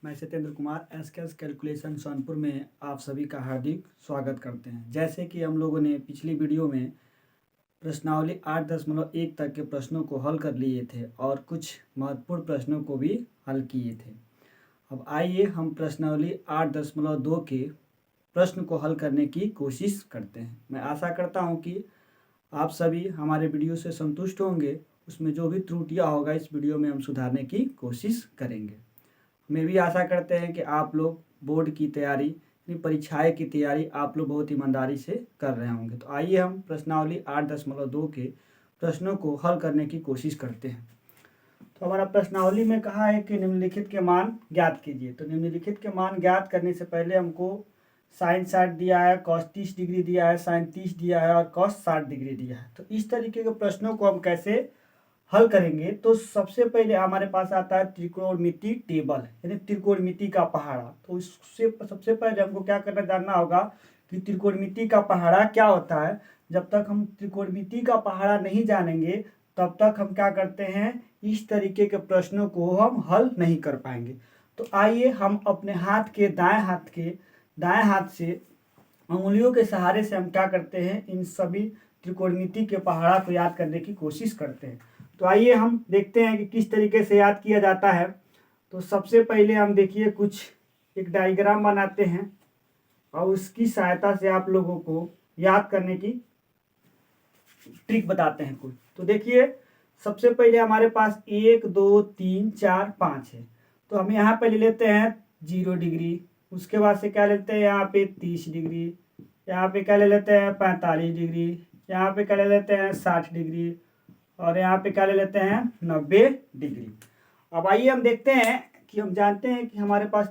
मैं Satyendra Kumar SKS calculation Sonpur में आप सभी का हार्दिक स्वागत करते हैं। जैसे कि हम लोगों ने पिछली वीडियो में प्रश्नावली 8.1 तक के प्रश्नों को हल कर लिए थे और कुछ महत्वपूर्ण प्रश्नों को भी हल किए थे। अब आइए हम प्रश्नावली 8.2 के प्रश्न को हल करने की कोशिश करते हैं। मैं आशा करता हूं कि आप सभी हमारे वीडियो से संतुष्ट होंगे। उसमें जो भी त्रुटियां होगा इस वीडियो में हम सुधारने की कोशिश करेंगे। मैं भी आशा करते हैं कि आप लोग बोर्ड की तैयारी यानी परीक्षाएँ की तैयारी आप लोग बहुत ईमानदारी से कर रहे होंगे। तो आइए हम प्रश्नावली 8.2 के प्रश्नों को हल करने की कोशिश करते हैं। तो हमारा प्रश्नावली में कहा है कि निम्नलिखित के मान ज्ञात कीजिए। तो निम्नलिखित के मान ज्ञात करने से पहले हमको साइन 60 दिया है, कॉस 30 डिग्री दिया है, साइन 30 दिया है और कॉस 60 डिग्री दिया है। तो इस तरीके के प्रश्नों को हम कैसे हल करेंगे? तो सबसे पहले हमारे पास आता है त्रिकोणमिति टेबल यानी त्रिकोणमिति का पहाड़ा। तो इससे सबसे पहले हमको क्या करना जानना होगा कि त्रिकोणमिति का पहाड़ा क्या होता है। जब तक हम त्रिकोणमिति का पहाड़ा नहीं जानेंगे तब तक हम क्या करते हैं, इस तरीके के प्रश्नों को हम हल नहीं कर पाएंगे। तो आइए हम अपने दाएं हाथ से उंगलियों के सहारे से हम क्या करते हैं, इन सभी त्रिकोणमिति के पहाड़ा को याद करने की कोशिश करते हैं। तो आइए हम देखते हैं कि किस तरीके से याद किया जाता है। तो सबसे पहले हम देखिए कुछ एक डायग्राम बनाते हैं और उसकी सहायता से आप लोगों को याद करने की ट्रिक बताते हैं कुछ। तो देखिए सबसे पहले हमारे पास 1 2 3 4 5 है। तो हम यहाँ पे ले लेते हैं 0 डिग्री। उसके बाद से क्या लेते हैं, यहाँ पे 30 डिग्री, यहाँ पे क्या ले लेते हैं 45 डिग्री, यहाँ पे क्या ले लेते हैं 60 डिग्री और यहाँ पे क्या ले लेते हैं 90 डिग्री। अब आइए हम देखते हैं कि हम जानते हैं कि हमारे पास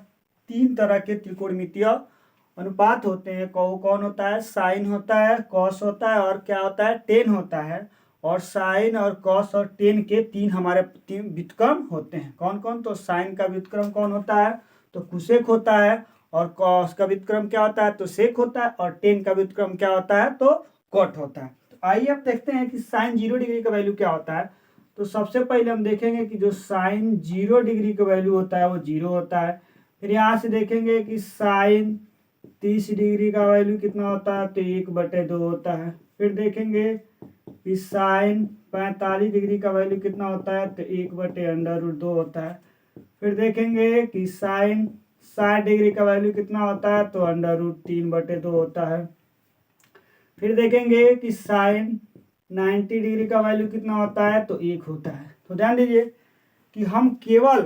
3 तरह के त्रिकोणमितीय अनुपात होते हैं। कौन होता है, साइन होता है, कॉस होता है और क्या होता है, टेन होता है। और साइन और कॉस और टेन के हमारे तीन व्युत्क्रम होते हैं। कौन कौन? तो साइन का व्युत्क्रम कौन होता है, तो कुसेक होता है। और कॉस का व्युत्क्रम क्या होता है, तो सेक होता है। और टेन का व्युत्क्रम क्या होता है, तो कॉट होता है। तो आइए अब देखते हैं कि साइन 0 डिग्री का वैल्यू क्या होता है। तो सबसे पहले हम देखेंगे कि जो साइन 0 डिग्री का वैल्यू होता है वो 0 होता है। फिर यहाँ से देखेंगे कि साइन 30 डिग्री का वैल्यू कितना होता है, तो 1/2 होता है। फिर देखेंगे कि साइन 45 डिग्री का वैल्यू कितना होता है, तो 1/√2 होता है। फिर देखेंगे कि साइन 60 डिग्री का वैल्यू कितना होता है, तो √3/2 होता है। फिर देखेंगे कि साइन 90 डिग्री का वैल्यू कितना होता है, तो 1 होता है। तो ध्यान दीजिए कि हम केवल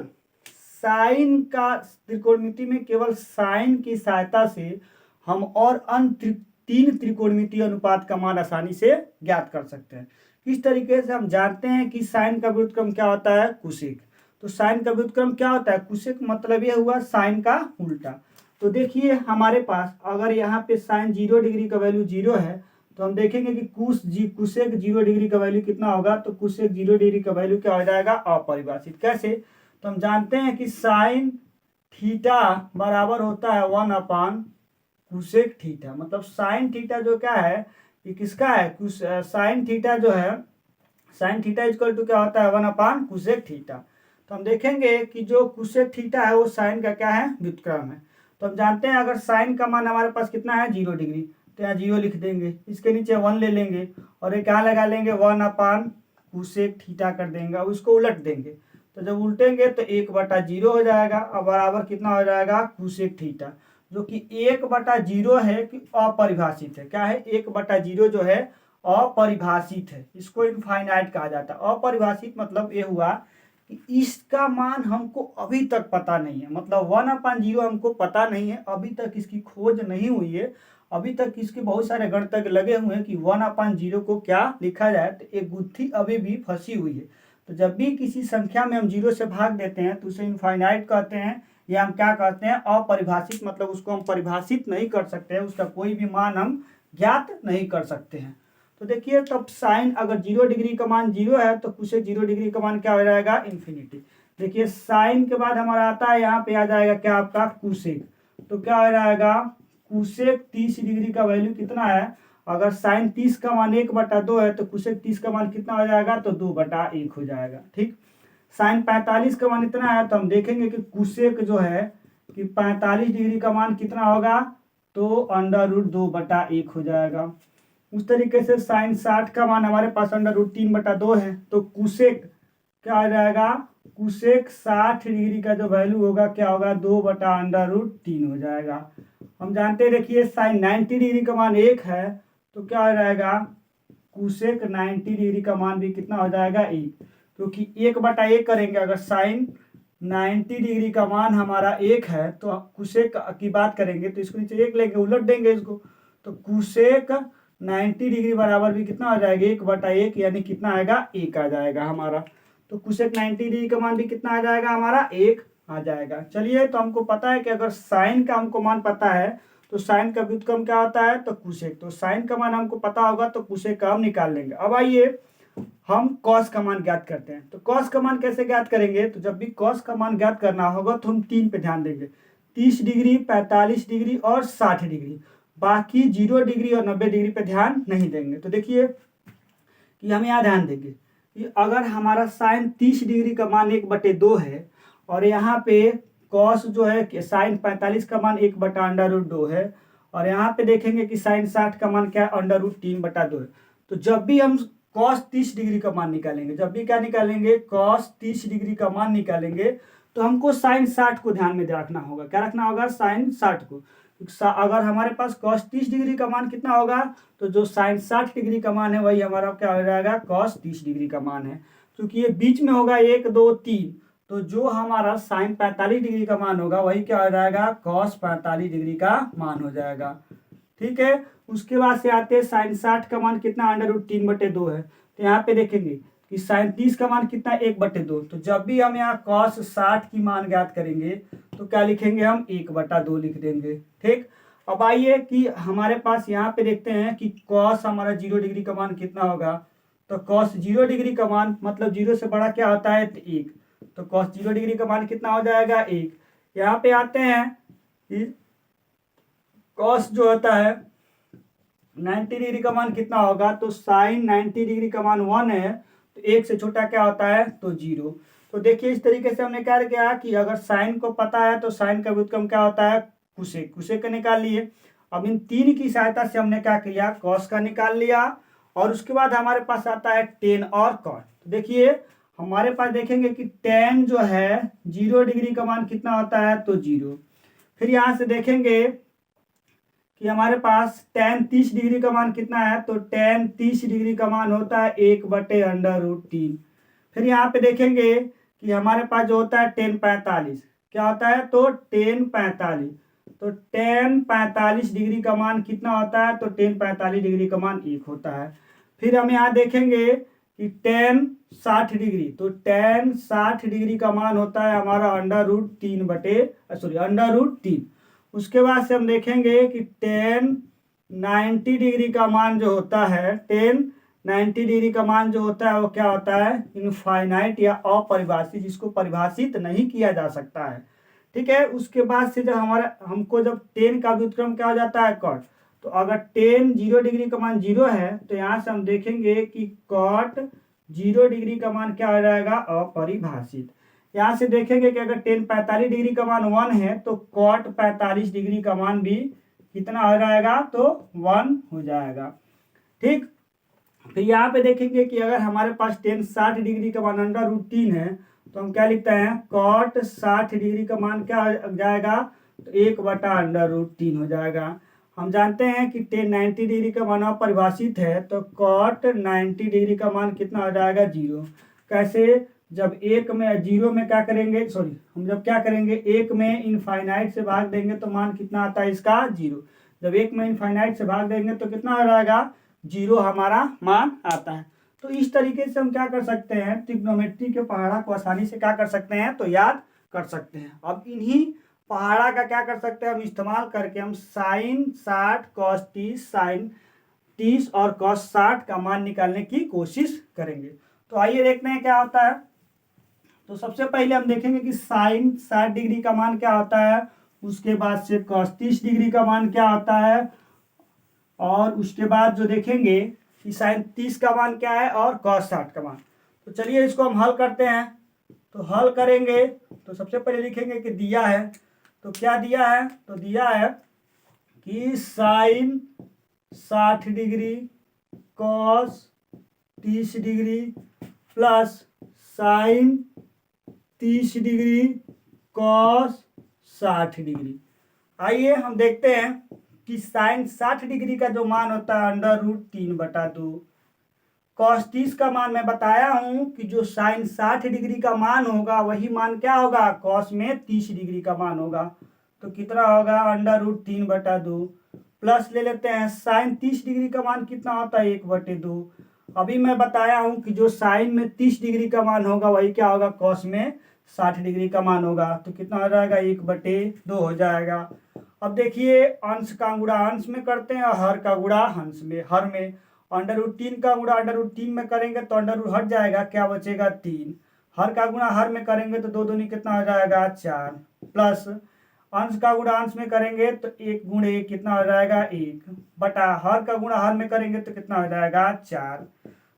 साइन का त्रिकोणमिति में केवल साइन की सहायता से हम और अन्य 3 त्रिकोणमितीय अनुपात का मान आसानी से ज्ञात कर सकते हैं। किस तरीके से? हम जानते हैं कि साइन का व्युत्क्रम क्या होता है, कुसेक। तो साइन का व्युत्क्रम क्या होता है, कुसेक, मतलब यह हुआ साइन का उल्टा। तो देखिए हमारे पास अगर यहाँ पे साइन 0 डिग्री का वैल्यू 0 है तो हम देखेंगे कि कुसेक 0 डिग्री का वैल्यू कितना होगा, तो कुसेक 0 डिग्री का वैल्यू क्या हो जाएगा, अपरिभाषित। कैसे? तो हम जानते हैं कि साइन थीटा बराबर होता है 1 कुसेक थीटा। मतलब साइन थीटा जो क्या है, ये किसका है, साइन थीटा जो है, साइन थीटा इक्वल टू क्या होता है 1 कुसेक थीटा। तो हम देखेंगे कि जो कुसेक थीटा है वो साइन का क्या है, व्युत्क्रम है। तो हम जानते हैं अगर साइन का मान हमारे पास कितना है, 0 डिग्री, तो यहाँ 0 लिख देंगे, इसके नीचे 1 ले लेंगे और ये क्या लगा लेंगे 1 कुसेक थीटा कर देंगे। अब उसको उलट देंगे, तो जब उल्टेंगे तो 1/0 हो जाएगा और बराबर कितना हो जाएगा, कुसेक थीटा, जो कि 1/0 है कि अपरिभाषित है। क्या है, 1/0 जो है अपरिभाषित है। इसको इनफाइनाइट कहा जाता है। अपरिभाषित मतलब ये हुआ कि इसका मान हमको अभी तक पता नहीं है। मतलब 1/0 हमको पता नहीं है, अभी तक इसकी खोज नहीं हुई है। अभी तक इसके बहुत सारे गणितज्ञ लगे हुए हैं कि 1/0 को क्या लिखा जाए, तो एक गुत्थी अभी भी फंसी हुई है। तो जब भी किसी संख्या में हम 0 से भाग देते हैं तो उसे इनफाइनाइट कहते हैं, या हम क्या कहते हैं, अपरिभाषित। मतलब उसको हम परिभाषित नहीं कर सकते हैं, उसका कोई भी मान हम ज्ञात नहीं कर सकते हैं। तो देखिए तब साइन अगर 0 डिग्री का मान 0 है तो कुसेक 0 डिग्री का मान क्या हो जाएगा, इन्फिनिटी। देखिए साइन के बाद हमारा आता है, यहाँ पे आ जाएगा क्या आपका कुसेक। तो क्या हो जाएगा, कुसेक 30 डिग्री का वैल्यू कितना है, अगर साइन 30 का मान 1/2 है तो कुसेक 30 का मान कितना हो जाएगा, तो 2/1 हो जाएगा। ठीक, साइन 45 का मान इतना है, तो हम देखेंगे कि कुसेक जो है कि 45 डिग्री का मान कितना होगा, तो √2/1 हो जाएगा। उस तरीके से साइन 60 का मान हमारे पास √3/2 है, तो कुसेक क्या आ जाएगा, कुसेक 60 डिग्री का जो वैल्यू होगा क्या होगा, 2/√3 हो जाएगा। हम जानते हैं, देखिए साइन 90 डिग्री का मान 1 है, तो क्या हो जाएगा, कुसेक 90 डिग्री का मान भी कितना हो जाएगा, 1, क्योंकि 1/1 करेंगे। अगर साइन 90 डिग्री का मान हमारा 1 है, तो कुसेक की बात करेंगे तो इसको नीचे 1 लेंगे, उलट देंगे इसको, तो कुसेक 90 डिग्री बराबर भी कितना आ जाएगा, 1/1, यानी कितना आएगा, 1 आ जाएगा हमारा। तो कुसेक 90 डिग्री का मान भी कितना आ जाएगा हमारा, 1 आ जाएगा। चलिए, तो हमको पता है कि अगर साइन का हमको मान पता है तो साइन का व्युत्क्रम क्या होता है, तो कुसेक। तो साइन का मान हमको पता होगा तो कुसेक का हम निकाल लेंगे। अब आइए हम कॉस का मान ज्ञात करते हैं। तो कॉस का मान कैसे ज्ञात करेंगे, तो जब भी कॉस का मान ज्ञात करना होगा तो हम 3 पे ध्यान देंगे, 30 डिग्री, 45 डिग्री और 60 डिग्री। बाकी 0 डिग्री और 90 डिग्री पे ध्यान नहीं देंगे। तो देखिए कि हम यहाँ ध्यान देंगे कि अगर हमारा साइन 30 डिग्री का मान 1/2 है, और यहाँ पे कॉस जो है कि साइन 45 का मान 1/√2 है, और यहाँ पे देखेंगे कि साइन 60 का मान क्या है, √3/2 है। तो जब भी हम कॉस 30 डिग्री का मान निकालेंगे, जब भी क्या निकालेंगे, कॉस 30 डिग्री का मान निकालेंगे, तो हमको साइन 60 को ध्यान में रखना होगा। क्या रखना होगा, साइन 60 को। अगर हमारे पास कॉस 30 डिग्री का मान कितना होगा, तो जो साइन 60 डिग्री का मान है वही हमारा क्या हो जाएगा, कॉस 30 डिग्री का मान है। क्योंकि ये बीच में होगा 1 2 3, तो जो हमारा साइन 45 डिग्री का मान होगा वही क्या हो जाएगा, कॉस 45 डिग्री का मान हो जाएगा। ठीक है, उसके बाद से आते हैं साइन 60 का मान कितना, √3/2 है। तो यहाँ पे देखेंगे कि साइन 30 का मान कितना, 1/2। तो जब भी हम यहाँ कॉस 60 की मान ज्ञात करेंगे तो क्या लिखेंगे, हम 1/2 लिख देंगे। ठीक, अब आइए कि हमारे पास यहाँ पे देखते हैं कि कॉस हमारा 0 डिग्री का मान कितना होगा। तो कॉस 0 डिग्री का मान मतलब 0 से बड़ा क्या होता है, तो 1। तो कॉस 0 डिग्री का मान कितना हो जाएगा, 1। यहाँ पे आते हैं कि कॉस जो होता है 90 डिग्री का मान कितना होगा, तो साइन 90 डिग्री का मान 1 है, तो 1 से छोटा क्या होता है, तो 0। तो देखिए इस तरीके से हमने क्या किया कि अगर साइन को पता है तो साइन का व्युत्क्रम क्या होता है, कुसेक। कुसेक का निकाल लिए। अब इन 3 की सहायता से हमने क्या किया, कॉस का निकाल लिया, और उसके बाद हमारे पास आता है टेन और कॉट। तो देखिए हमारे पास देखेंगे कि टेन जो है 0 डिग्री का मान कितना होता है, तो 0। फिर यहाँ से देखेंगे कि हमारे पास टेन 30 डिग्री का मान कितना है, तो टेन 30 डिग्री का मान होता है 1/√3। फिर यहाँ पे देखेंगे कि हमारे पास जो होता है टेन 45 क्या होता है, तो टेन 45। तो टेन 45 डिग्री का मान कितना होता है, तो टेन 45 डिग्री का मान 1 होता है। फिर हम यहाँ देखेंगे कि टेन 60 डिग्री, तो टेन 60 डिग्री का मान होता है हमारा √3। उसके बाद से हम देखेंगे कि टेन 90 डिग्री का मान जो होता है, टेन 90 डिग्री का मान जो होता है वो क्या होता है, इनफाइनाइट या अपरिभाषित, जिसको परिभाषित नहीं किया जा सकता है। ठीक है, उसके बाद से जब हमारा हमको जब टेन का व्युत्क्रम क्या हो जाता है, कॉट। तो अगर टेन 0 डिग्री का मान 0 है, तो यहाँ से हम देखेंगे कि कॉट 0 डिग्री का मान क्या हो जाएगा, अपरिभाषित। यहाँ से देखेंगे कि अगर टेन 45 डिग्री का मान 1 है, तो कॉट 45 डिग्री का मान भी कितना हो जाएगा, तो 1 हो जाएगा। ठीक, फिर यहाँ पे देखेंगे कि अगर हमारे पास टेन 60 डिग्री का मान √3 है, तो हम क्या लिखते हैं, कॉट 60 डिग्री का मान क्या हो जाएगा, तो 1/√3 हो जाएगा। हम जानते हैं कि टेन 90 डिग्री का मान अपरिभाषित है, तो कॉट 90 डिग्री का मान कितना हो जाएगा, 0। कैसे, जब 1 में 0 में क्या करेंगे, सॉरी, हम जब क्या करेंगे 1 में इनफाइनाइट से भाग देंगे तो मान कितना आता है इसका, 0। जब 1 में इनफाइनाइट से भाग देंगे तो कितना हो जाएगा, 0 हमारा मान आता है। तो इस तरीके से हम क्या कर सकते हैं, ट्रिग्नोमेट्री के पहाड़ा को आसानी से क्या कर सकते हैं, तो याद कर सकते हैं। अब इन्हीं पहाड़ा का क्या कर सकते हैं, हम इस्तेमाल करके हम साइन 60 कॉस 30, साइन 30 और कॉस 60 का मान निकालने की कोशिश करेंगे। तो आइए देखते हैं क्या होता है। तो सबसे पहले हम देखेंगे कि साइन 60 डिग्री का मान क्या होता है, उसके बाद से कॉस 30 डिग्री का मान क्या होता है, और उसके बाद जो देखेंगे कि साइन 30 का मान क्या है और कॉस 60 का मान। तो चलिए इसको हम हल करते हैं। तो हल करेंगे तो सबसे पहले लिखेंगे कि दिया है, तो क्या दिया है, तो दिया है कि sine 60 degree cos 30 degree plus sine 30 degree cos 60 degree. आइए हम देखते हैं कि साइन 60 डिग्री का जो मान होता है √3/2, कॉस 30 का मान मैं बताया हूं कि जो साइन 60 डिग्री का मान होगा वही मान क्या होगा, कॉस में 30 डिग्री का मान होगा। तो कितना होगा √3/2 प्लस ले लेते हैं साइन 30 डिग्री का मान कितना होता है 1/2। अभी मैं बताया हूं कि जो साइन में 30 डिग्री का मान होगा वही क्या होगा, कॉस में 60 डिग्री का मान होगा। तो कितना हो जाएगा 1/2 हो जाएगा। अब देखिए अंश का गुणा अंश में करते हैं और हर का गुणा हर में। √3 का गुणा √3 में करेंगे तो अंडर हट जाएगा, क्या बचेगा 3। हर का गुणा हर में करेंगे तो 2 दूनी कितना हो जाएगा 4 प्लस अंश का गुणा अंश में करेंगे तो 1 गुणे 1 कितना हो जाएगा 1 बटा हर का गुणा हर में करेंगे तो कितना हो जाएगा 4।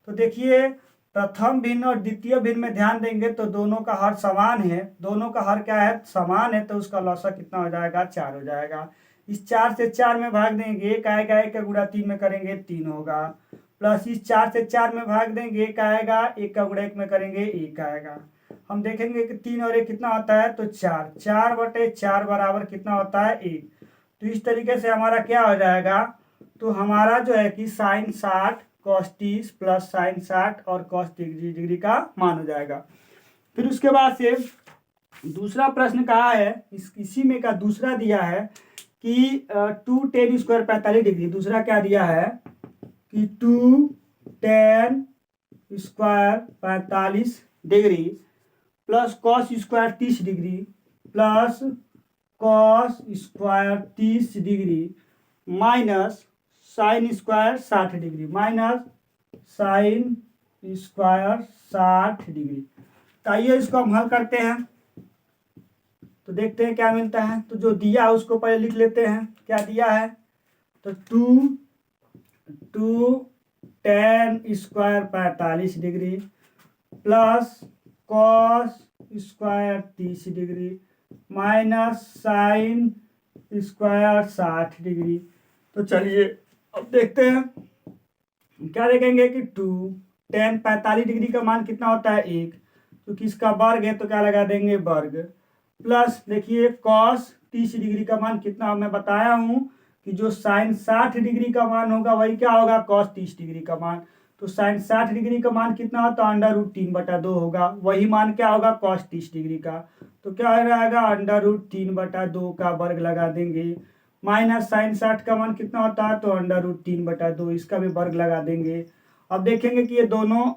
तो देखिए प्रथम भिन्न और द्वितीय भिन्न में ध्यान देंगे तो दोनों का हर समान है, दोनों का हर क्या है समान है, तो उसका लौसा कितना हो जाएगा 4 हो जाएगा। इस 4 से 4 में भाग देंगे 1 आएगा, 1 का गुणा 3 में करेंगे 3 होगा प्लस इस 4 से 4 में भाग देंगे 1 आएगा, 1 का गुणा 1 में करेंगे 1 आएगा। हम देखेंगे कि 3 और 1 कितना होता है, तो 4, 4/4 बराबर कितना होता है 1। तो इस तरीके से हमारा क्या हो जाएगा, तो हमारा जो है कि साइन 60 कॉस 30 प्लस साइन 60 और कॉस 30 डिग्री का मान हो जाएगा। फिर उसके बाद से दूसरा प्रश्न कहा है, इसी में का दूसरा दिया है कि 2 tan स्क्वायर 45 डिग्री। दूसरा क्या दिया है कि 2 tan square 45 degree plus cos square 30 degree plus cos square 30 degree minus sine square 60 degree minus sine square 60 degree. तो आइए इसको हम हल करते हैं तो देखते हैं क्या मिलता है। तो जो दिया है उसको पहले लिख लेते हैं, क्या दिया है, तो 2 tan square 45 degree plus cos square 30 degree minus sine square 60 degree. तो चलिए अब देखते हैं, क्या देखेंगे कि 2 tan 45 डिग्री का मान कितना होता है 1, तो किसका वर्ग है तो क्या लगा देंगे वर्ग प्लस देखिए कॉस 30 डिग्री का मान कितना, मैं बताया हूं कि जो साइन 60 डिग्री का मान होगा वही क्या होगा कॉस 30 डिग्री का मान। तो साइन 60 डिग्री का मान कितना होता है √3/2 होगा, वही मान क्या होगा कॉस 30 डिग्री का। तो क्या हो जाएगा √3/2 का वर्ग लगा देंगे माइनस साइन 60 का मान कितना होता है तो √3/2, इसका भी वर्ग लगा देंगे। अब देखेंगे कि ये दोनों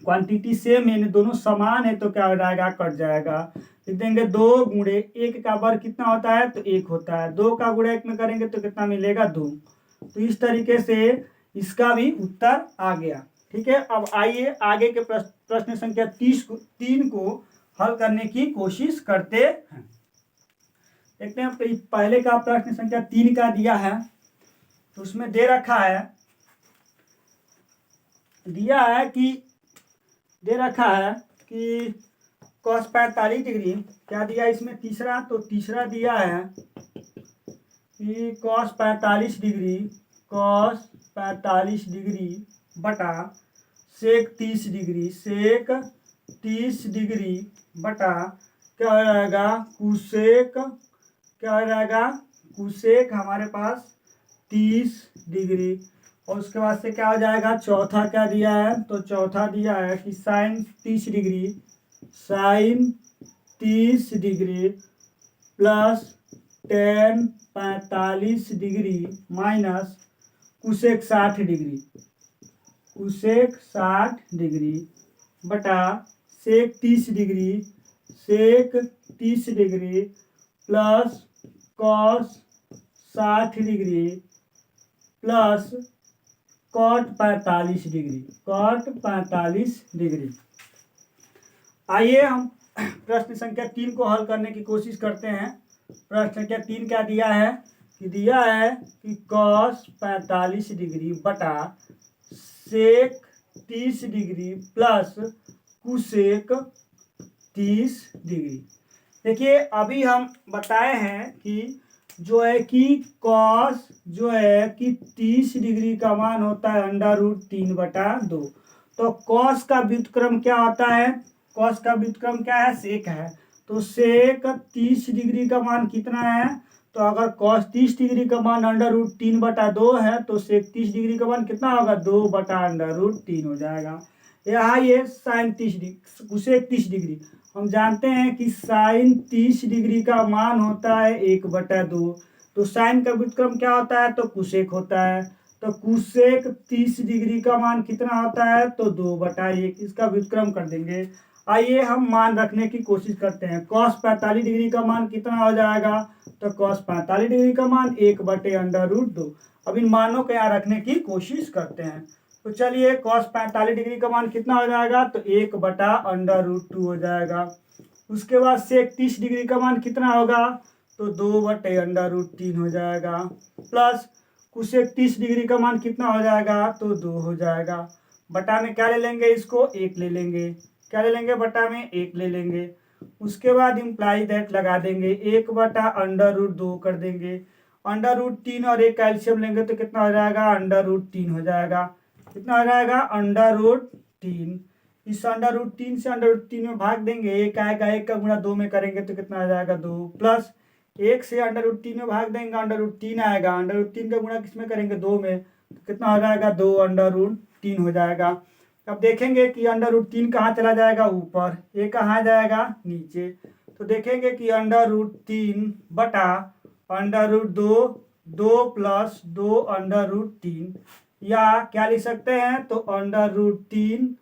क्वांटिटी सेम है, दोनों समान है, तो क्या हो जाएगा कट जाएगा। लिख देंगे 2 गुणे 1 का वर्ग कितना होता है तो 1 होता है, 2 का गुणा 1 में करेंगे तो कितना मिलेगा 2। तो इस तरीके से इसका भी उत्तर आ गया। ठीक है, अब आइए आगे के प्रश्न संख्या 3 को हल करने की कोशिश करते हैं। देखते हैं पहले का प्रश्न संख्या 3 का दिया है, तो उसमें दे रखा है कि कॉस 45 डिग्री, क्या दिया इसमें तीसरा, तो तीसरा दिया है कि कॉस 45 डिग्री बटा सेक 30 डिग्री बटा क्या हो जाएगा कुसेक हमारे पास 30 डिग्री। और उसके बाद से क्या हो जाएगा, चौथा क्या दिया है, तो चौथा दिया है कि sine 30 degree plus tan 45 degree minus cosec 60 degree बटा sec 30 degree plus cos 60 degree plus cot 45 degree. आइए हम प्रश्न संख्या 3 को हल करने की कोशिश करते हैं। प्रश्न संख्या 3 क्या दिया है कि कॉस 45 डिग्री बटा sec 30 degree plus cosec 30 degree. देखिए अभी हम बताए हैं कि जो है कि कॉस जो है कि 30 डिग्री का मान होता है √3/2। तो कॉस का व्युत्क्रम क्या होता है? कॉस का व्युत्क्रम क्या है? सेक है। तो सेक 30 डिग्री का मान कितना है? तो अगर कॉस 30 डिग्री का मान √3/2 है तो सेक 30 डिग्री का मान कितना होगा? 2/√3 हो जाएगा। यहाँ ये साइन 30 डिग्री, कुसेक 30 डिग्री। हम जानते हैं कि साइन 30 डिग्री का मान होता है 1/2। तो साइन का व्युत्क्रम क्या होता है? तो कुसेक होता है। तो कुसेक 30 डिग्री का मान कितना होता है? तो 2/1। इसका व्युत्क्रम कर देंगे। आइए हम मान रखने की कोशिश करते हैं। कॉस 45 डिग्री का मान कितना हो जाएगा? तो कॉस 45 डिग्री का मान 1/√2। अब इन मानों को यहाँ रखने की कोशिश करते हैं। तो चलिए कॉस 45 डिग्री का मान कितना हो जाएगा? तो 1/√2 हो जाएगा। उसके बाद सेक 30 डिग्री का मान कितना होगा? तो 2/√3 हो जाएगा। प्लस कुसेक 30 डिग्री का मान कितना हो जाएगा? तो 2 हो जाएगा। बटा में क्या ले लेंगे? इसको 1 ले लेंगे। क्या ले लेंगे? बटा में 1 ले लेंगे। उसके बाद इम्प्लाई दैट लगा देंगे, 1/√2 कर देंगे। √3 और 1 कैल्शियम लेंगे तो कितना हो जाएगा? √3 हो जाएगा। कितना हो जाएगा? √3। इस √3 से √3 में भाग देंगे, 1 आएगा, 1 का गुणा 2 में करेंगे तो कितना आ जाएगा? 2। प्लस 1 से √3 में भाग देंगे, √3 आएगा, √3 का गुणा किस में करेंगे? 2 में, तो कितना हो जाएगा? 2/√3 हो जाएगा। अब देखेंगे कि √3 कहाँ चला जाएगा? ऊपर। ये कहाँ जाएगा? नीचे। तो देखेंगे कि √3 बटा √2, 2 प्लस 2/3, या क्या लिख सकते हैं? तो √3,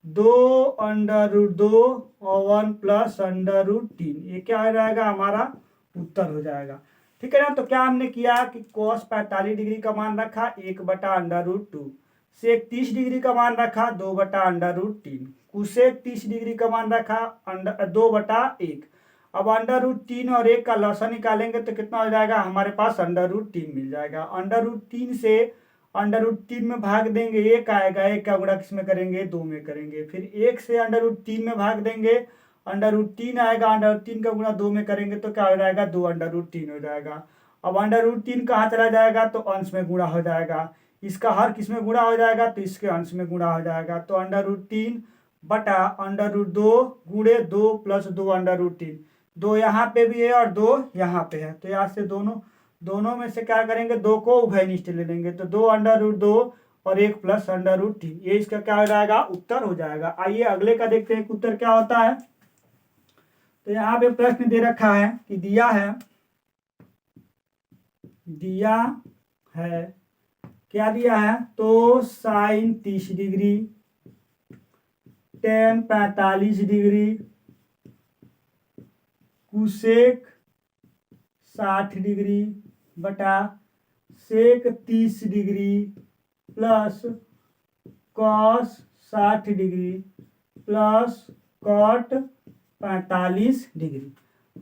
2/2 और 1 प्लस √3। ये क्या हो जाएगा? हमारा उत्तर हो जाएगा। ठीक है ना? तो क्या हमने किया कि cos 45 डिग्री का मान रखा 1/√2, सेक 30 डिग्री का मान रखा 2/√3, कुसेक 30 डिग्री का मान रखा 2/1। अब √3 और 1 का लॉसा निकालेंगे तो कितना हो जाएगा? हमारे पास √3 मिल जाएगा। √3 से √3 में भाग देंगे, 1 आएगा, 1 का गुणा किस में करेंगे? 2 में करेंगे। फिर 1 से √3 में भाग देंगे, √3 आएगा, √3 का गुणा 2 में करेंगे तो क्या हो जाएगा? 2/3 हो जाएगा। अब √3 कहाँ चला जाएगा? तो अंश में गुणा हो जाएगा। इसका हर किस में गुणा हो जाएगा? तो इसके अंश में गुणा हो जाएगा। तो √3 बटा √2 गुणे 2 प्लस 2/3। 2 यहाँ पे भी है और 2 यहाँ पे है, तो यहाँ से दोनों में से क्या करेंगे? 2 को उभयनिष्ठ ले लेंगे, तो 2/2 और 1 प्लस √3। ये इसका क्या हो जाएगा? उत्तर हो जाएगा। आइए अगले का देखते हैं उत्तर क्या होता है। तो यहाँ पे प्रश्न दे रखा है कि दिया है क्या दिया है? तो sine 30 degree, tan 45 degree, cosec 60 degree बटा sec 30 degree plus cos 60 degree plus cot 45 degree.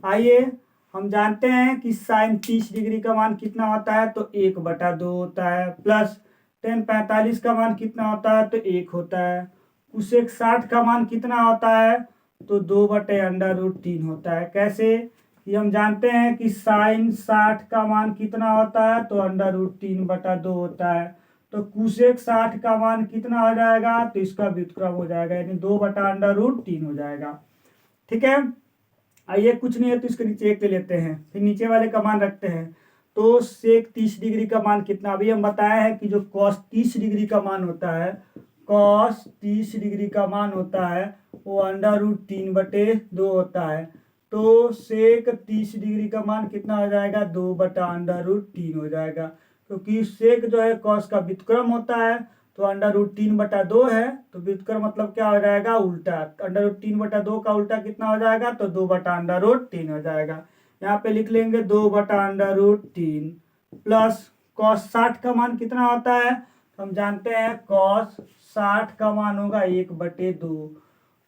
आइए हम जानते हैं कि साइन 30 डिग्री का मान कितना होता है? तो 1/2 होता है। प्लस टेन 45 का मान कितना होता है? तो 1 होता है। कुसेक 60 का मान कितना होता है? तो 2/√3 होता है। कैसे? कि हम जानते हैं कि साइन 60 का मान कितना होता है? तो √3/2 होता है। तो कुसेक 60 का मान कितना हो जाएगा? तो इसका व्युत्क्रम हो जाएगा, यानी 2/√3 हो जाएगा। ठीक है। आइए कुछ नहीं है तो इसके नीचे 1 ले लेते हैं, फिर नीचे वाले का मान रखते हैं। तो सेक 30 डिग्री का मान कितना? अभी हम बताया है कि जो कॉस 30 डिग्री का मान होता है, कॉस 30 डिग्री का मान होता है वो √3/2 होता है। तो सेक 30 डिग्री का मान कितना हो जाएगा? 2/√3 हो जाएगा, क्योंकि सेक जो है कॉस का व्युत्क्रम होता है। तो √3/2 है, तो व्युत्क्रम मतलब क्या हो जाएगा? उल्टा। √3/2 का उल्टा कितना हो जाएगा? तो 2/√3 हो जाएगा। यहाँ पे लिख लेंगे 2/√3 प्लस कॉस 60 का मान कितना होता है? तो हम जानते हैं कॉस 60 का मान होगा 1/2।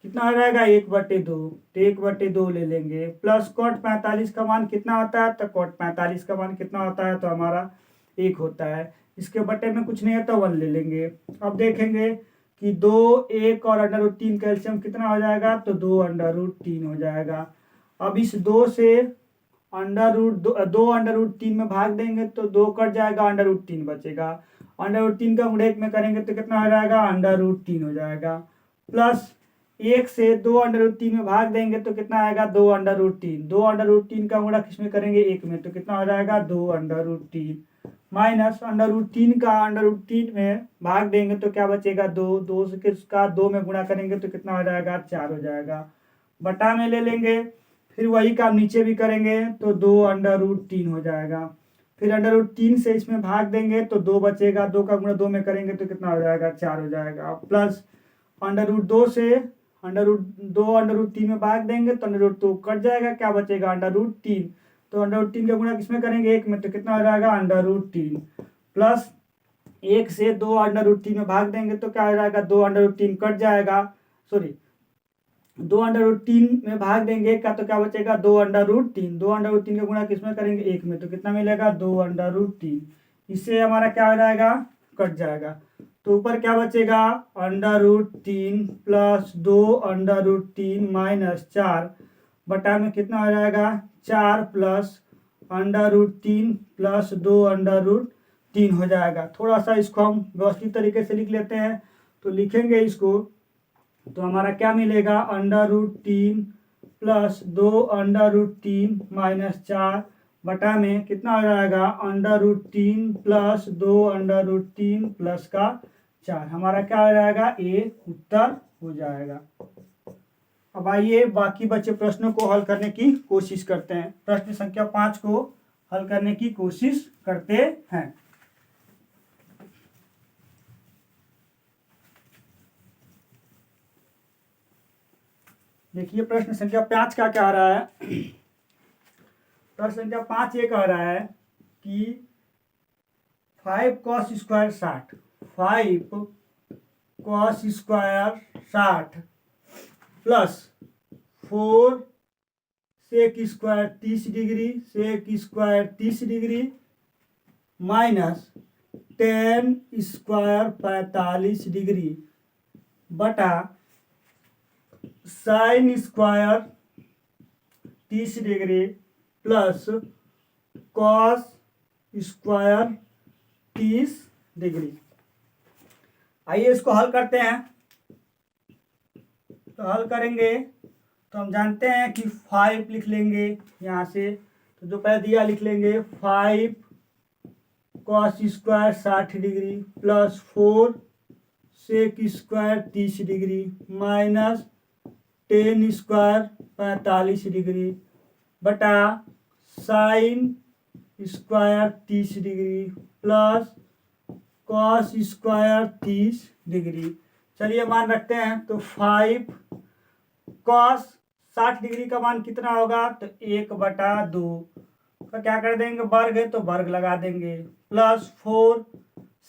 कितना हो जाएगा? 1/2, तो 1/2 ले लेंगे। प्लस कॉट 45 का मान कितना होता है? तो कॉट 45 का मान कितना होता है? तो हमारा 1 होता है। इसके बटे में कुछ नहीं है तो 1 ले लेंगे। अब देखेंगे कि 2 1 और √3 का एलसीएम कितना हो जाएगा, तो 2 √3 हो जाएगा। अब इस 2 से √3 में भाग देंगे तो 2 कट जाएगा, √3 बचेगा। √3 का गुणा 1 में करेंगे तो कितना हो जाएगा, √3 हो जाएगा। प्लस 1 से 2 √3 में भाग देंगे तो कितना आएगा, 2 √3। 2 √3 का गुणा किस में करेंगे, 1 में, तो कितना हो जाएगा, 2 √3। माइनस √3 का √3 में भाग देंगे तो क्या बचेगा, 2। 2 से किसका 2 में गुणा करेंगे तो कितना हो जाएगा, 4 हो जाएगा। बटा में ले लेंगे, फिर वही काम नीचे भी करेंगे तो 2 √3 हो जाएगा। फिर √3 से इसमें भाग देंगे तो 2 बचेगा, 2 का गुणा 2 में करेंगे तो कितना हो जाएगा, 4 हो जाएगा। प्लस √2 से √3 में भाग देंगे तो √2 कट जाएगा, क्या बचेगा, √3। तो √3 का गुणा किसमें करेंगे, 1 में, तो कितना हो जाएगा, √3। प्लस 1 से 2 √3 में भाग देंगे तो क्या हो जाएगा, 2 √3 कट जाएगा, सॉरी 2 √3 में भाग देंगे का तो क्या बचेगा, 2 √3। 2 √3 का गुणा किसमें करेंगे, 1 में, तो कितना मिलेगा, 2 √3। इससे हमारा क्या हो जाएगा, कट जाएगा। तो ऊपर क्या बचेगा, √3 प्लस 2 √3 माइनस 4 बटा में कितना हो जाएगा, 4 प्लस √3 प्लस 2 √3 हो जाएगा। थोड़ा सा इसको हम व्यवस्थित तरीके से लिख लेते हैं। तो लिखेंगे इसको तो हमारा क्या मिलेगा, √3 प्लस 2 √3 माइनस 4 बटा में कितना हो जाएगा, √3 प्लस 2 √3 प्लस का 4। हमारा क्या हो जाएगा, ए उत्तर हो जाएगा। अब आइए बाकी बचे प्रश्नों को हल करने की कोशिश करते हैं। प्रश्न संख्या 5 को हल करने की कोशिश करते हैं। देखिए प्रश्न संख्या 5 का क्या आ रहा है। प्रश्न संख्या 5 ये कह रहा है कि 5 cos square 60, 5 cos square 60 plus 4 sec square 30 degree, sec square 30 degree minus 10 square 45 degree बटा sine square 30 degree plus cos square 30 degree. आइए इसको हल करते हैं। तो हल करेंगे तो हम जानते हैं कि 5 लिख लेंगे यहाँ से, तो जो पहले दिया लिख लेंगे 5 cos square 60 degree plus 4 sec square 30 degree minus 10 square 45 degree बटा sine square 30 degree plus cos square 30 degree. चलिए मान रखते हैं। तो 5 कॉस 60 डिग्री का मान कितना होगा, तो 1/2 का क्या कर देंगे, वर्ग है तो वर्ग लगा देंगे, प्लस 4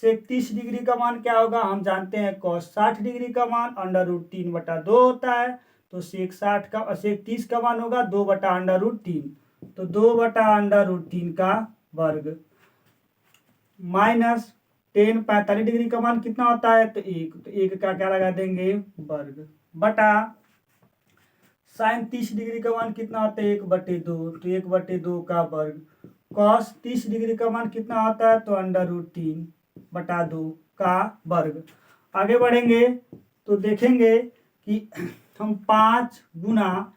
सेक 30 डिग्री का मान क्या होगा, हम जानते हैं कॉस 60 डिग्री का मान √3/2 होता है। तो सेक 30 का मान होगा 2/√3, तो 2/√3 का वर्ग माइनस 10 45 डिग्री का मान कितना होता है, तो 1, तो 1 का क्या लगा देंगे, वर्ग बटा साइन 30 डिग्री का मान कितना होता है, 1/2, तो 1/2 का वर्ग। कॉस 30 डिग्री का मान कितना होता है, तो √3/2 का वर्ग। आगे बढ़ेंगे तो देखेंगे कि हम 5 गुना,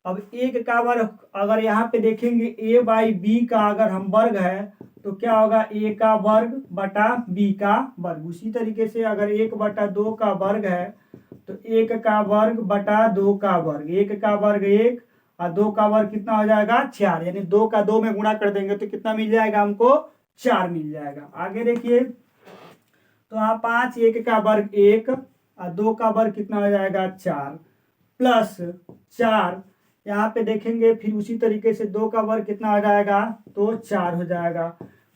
अब 1 का वर्ग अगर यहाँ पे देखेंगे a/b का अगर हम वर्ग है तो क्या होगा, a का वर्ग बटा b का वर्ग। उसी तरीके से अगर 1/2 का वर्ग है तो 1 का वर्ग बटा 2 का वर्ग, 1 का वर्ग 1 और 2 का वर्ग कितना हो जाएगा, 4, यानी 2 का 2 में गुणा कर देंगे तो कितना मिल जाएगा हमको, 4 मिल जाएगा। आगे देखिए तो यहाँ 5, 1 का वर्ग 1 और 2 का वर्ग कितना हो जाएगा, 4 प्लस 4, यहाँ पे देखेंगे फिर उसी तरीके से 2 का वर्ग कितना हो जाएगा, तो 4 हो जाएगा।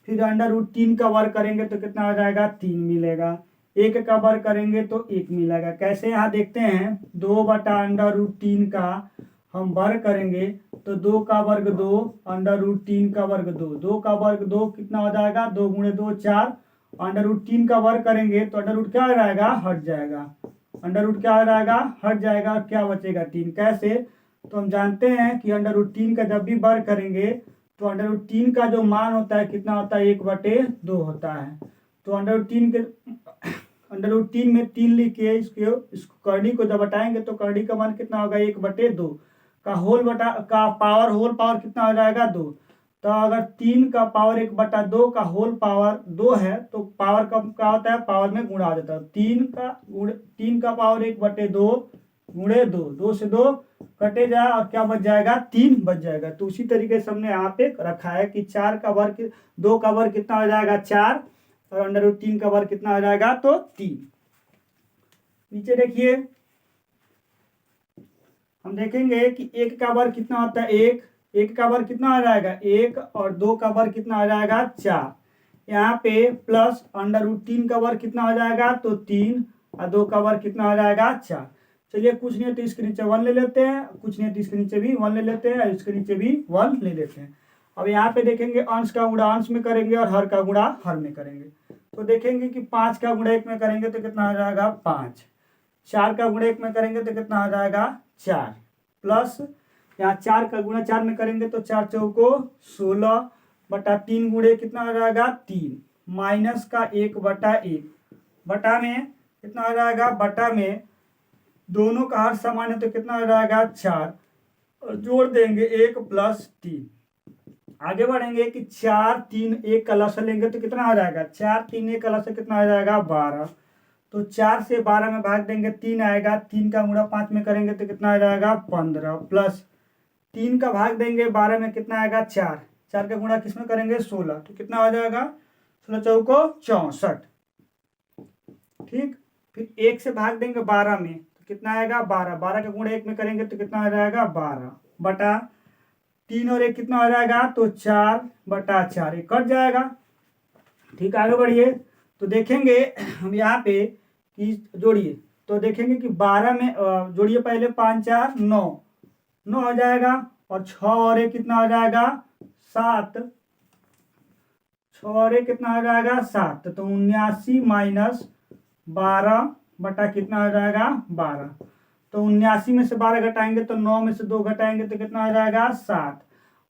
फिर √3 का वर्ग करेंगे तो कितना हो जाएगा, 3 मिलेगा। 1 का वर्ग करेंगे तो 1 मिलेगा। कैसे, यहाँ देखते हैं 2/√3 का हम वर्ग करेंगे तो 2 का वर्ग 2, √3 का वर्ग 2, 2 का वर्ग 2 कितना हो जाएगा, 2 × 2 4 अंडर रूट 3 का वर्ग करेंगे तो अंडर रूट क्या हो जाएगा, हट जाएगा। अंडर रूट क्या हो जाएगा, हट जाएगा, और क्या बचेगा 3। कैसे, तो हम जानते हैं कि अंडर रूट 3 का जब भी वर्ग करेंगे तो अंडर रूट 3 का जो मान होता है कितना होता है, 1/2 होता है। तो अंडर रूट 3 में 3 लिख के इसको कर्णी को जब हटाएंगे तो कर्णी का मान कितना होगा, 1/2 का होल पावर कितना हो जाएगा, 2। तो अगर 3 का पावर 1/2 का होल पावर 2 है तो पावर का क्या होता है, पावर में गुणा हो जाता है। 3 का पावर 1/2 गुणे 2, 2 से 2 कटे जाए और क्या बच जाएगा, 3 बच जाएगा। तो उसी तरीके से हमने यहाँ पे रखा है कि 2 का वर्ग कितना हो जाएगा, 4, और अंडर रूट 3 का वर्ग कितना हो जाएगा, तो 3। नीचे देखिए हम देखेंगे कि 1 का वर्ग कितना होता है, 1 का वर्ग कितना हो जाएगा, 1, और 2 का वर्ग कितना हो जाएगा, 4। यहाँ पे प्लस अंडर रूट 3 का वर्ग कितना हो जाएगा, तो 3, और 2 का वर्ग कितना हो जाएगा, 4। चलिए कुछ नहीं है तो इसके नीचे 1 ले लेते हैं, कुछ नहीं है तो इसके नीचे भी 1 ले लेते हैं, और इसके नीचे भी 1 ले लेते हैं। अब यहाँ पे देखेंगे अंश का गुणा अंश में करेंगे और हर का गुणा हर में करेंगे। तो देखेंगे कि 5 का गुणा 1 में करेंगे तो कितना हो जाएगा, 5। 4 का गुणा 1 में करेंगे तो कितना हो जाएगा, 4, प्लस यहाँ 4 का गुणा 4 में करेंगे तो 4 चौको 16 बटा 3 गुणे कितना हो जाएगा, 3, माइनस का 1/1 बटा में कितना हो जाएगा, बटा में दोनों का हर समान है तो कितना हो जाएगा, 4, और जोड़ देंगे 1 + 3। आगे बढ़ेंगे कि 4, 3, 1 का लसागु लेंगे तो कितना हो जाएगा, 4, 3, 1 का लसागु कितना हो जाएगा, 12। तो 4 से 12 में भाग देंगे 3 आएगा, 3 का गुणा 5 में करेंगे तो कितना आ जाएगा, 15, प्लस 3 का भाग देंगे 12 में कितना आएगा, 4, 4 का गुणा किस में करेंगे, 16, तो कितना हो जाएगा, 16 चौको 64। ठीक, फिर 1 से भाग देंगे 12 में तो कितना आएगा, 12, 12 का गुणा 1 में करेंगे तो कितना आ जाएगा, 12 बटा 3 और 1 कितना हो जाएगा, तो 4/4, ये कट जाएगा। ठीक, आगे बढ़िए तो देखेंगे हम यहाँ पे कि जोड़िए तो देखेंगे कि 12 में जोड़िए पहले 5 4 9 9 हो जाएगा, और 6 और 1 कितना हो जाएगा, 7, 6 और 1 कितना हो जाएगा, 7। तो 79 माइनस 12 बटा कितना हो जाएगा, 12। तो 79 में से 12 घटाएंगे तो 9 में से 2 घटाएंगे तो कितना हो जाएगा, 7।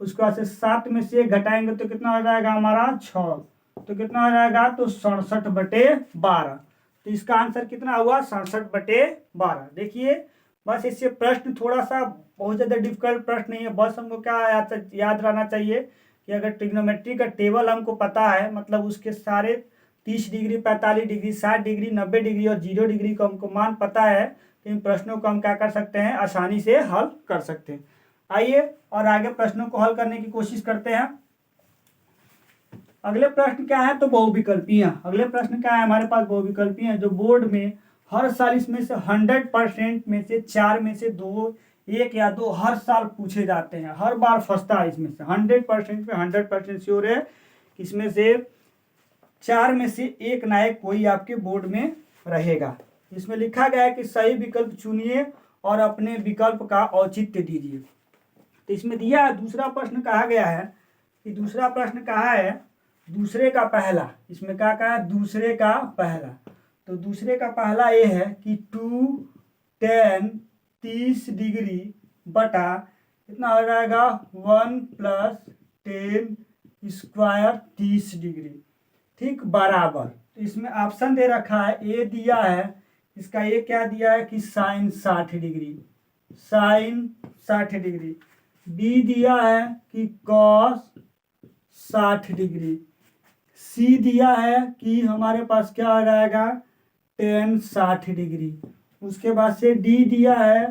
उसके बाद से 7 में से 1 घटाएंगे तो कितना हो जाएगा हमारा, 6। तो कितना हो जाएगा, तो 67/12। तो इसका आंसर कितना हुआ, 67/12। देखिए बस इससे प्रश्न थोड़ा सा बहुत ज़्यादा डिफिकल्ट प्रश्न नहीं है, बस हमको क्या याद रहना चाहिए कि अगर ट्रिग्नोमेट्री का टेबल हमको पता है, मतलब उसके सारे 30 डिग्री, 45 डिग्री, 60 डिग्री, 90 डिग्री और 0 डिग्री को हमको मान पता है, तो इन प्रश्नों को हम क्या कर सकते हैं, आसानी से हल कर सकते हैं। आइए और आगे प्रश्नों को हल करने की कोशिश करते हैं। अगले प्रश्न क्या है, तो बहुविकल्पीय। अगले प्रश्न क्या है हमारे पास, बहुविकल्पीय है, जो बोर्ड में हर साल इसमें से 100% में से 4 में से 2, 1 या 2 हर साल पूछे जाते हैं, हर बार फंसता है इसमें से। 100% में 100% श्योर है इसमें से 4 में से 1 ना 1 कोई आपके बोर्ड में रहेगा। इसमें लिखा गया है कि सही विकल्प चुनिए और अपने विकल्प का औचित्य दीजिए। तो इसमें दिया है, दूसरा प्रश्न कहा गया है कि दूसरा प्रश्न कहा है दूसरे का पहला। इसमें क्या कहा है, दूसरे का पहला। तो दूसरे का पहला ये है कि 2 10 30 डिग्री बटा कितना हो जाएगा, 1 + 10 स्क्वायर 30 डिग्री, ठीक, बराबर। तो इसमें ऑप्शन दे रखा है, ए दिया है, इसका ये क्या दिया है कि sine 60 degree, sine 60 degree. B दिया है कि कॉस 60 डिग्री। सी दिया है कि हमारे पास क्या आ जाएगा, टेन 60 डिग्री। उसके बाद से डी दिया है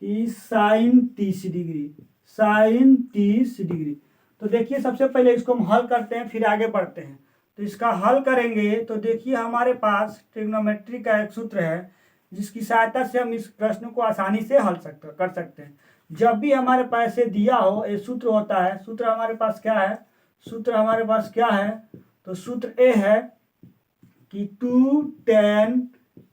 कि साइन 30 डिग्री, साइन 30 डिग्री। तो देखिए सबसे पहले इसको हम हल करते हैं, फिर आगे बढ़ते हैं। तो इसका हल करेंगे तो देखिए हमारे पास ट्रिग्नोमेट्री का एक सूत्र है जिसकी सहायता से हम इस प्रश्न को आसानी से हल कर सकते हैं। जब भी हमारे पास ऐसे दिया हो, ये सूत्र होता है। सूत्र हमारे पास क्या है, सूत्र हमारे पास क्या है, तो सूत्र ए है कि 2 tan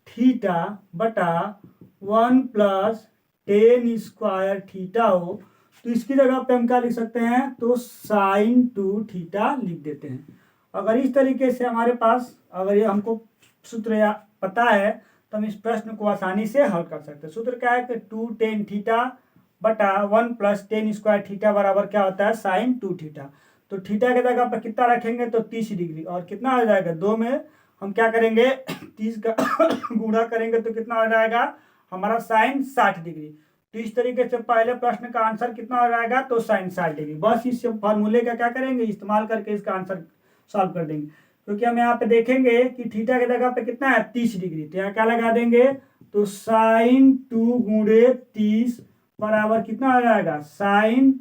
थीटा बटा 1 + 10 स्क्वायर थीटा हो, तो इसकी जगह पे हम क्या लिख सकते हैं, तो साइन 2 थीटा लिख देते हैं। अगर इस तरीके से हमारे पास अगर ये हमको सूत्र या पता है तो हम इस प्रश्न को आसानी से हल कर सकते हैं। सूत्र क्या है कि 2 tan थीटा बटा 1 प्लस tan स्क्वायर थीटा बराबर क्या होता है sin 2 थीटा। तो थीटा के जगह पर कितना रखेंगे तो 30 डिग्री, और कितना हो जाएगा 2 में हम क्या करेंगे 30 का गुणा करेंगे तो कितना हो जाएगा हमारा sin 60 डिग्री। तो इस तरीके से पहले प्रश्न का आंसर कितना हो जाएगा तो sin 60 डिग्री। बस इस फॉर्मूले का क्या करेंगे इस्तेमाल करके इसका आंसर सॉल्व कर देंगे, क्योंकि हम यहाँ पे देखेंगे कि थीटा के जगह पे कितना है 30 डिग्री, तो यहाँ क्या लगा देंगे तो sin 2 गुणे 30 बराबर कितना हो जाएगा sin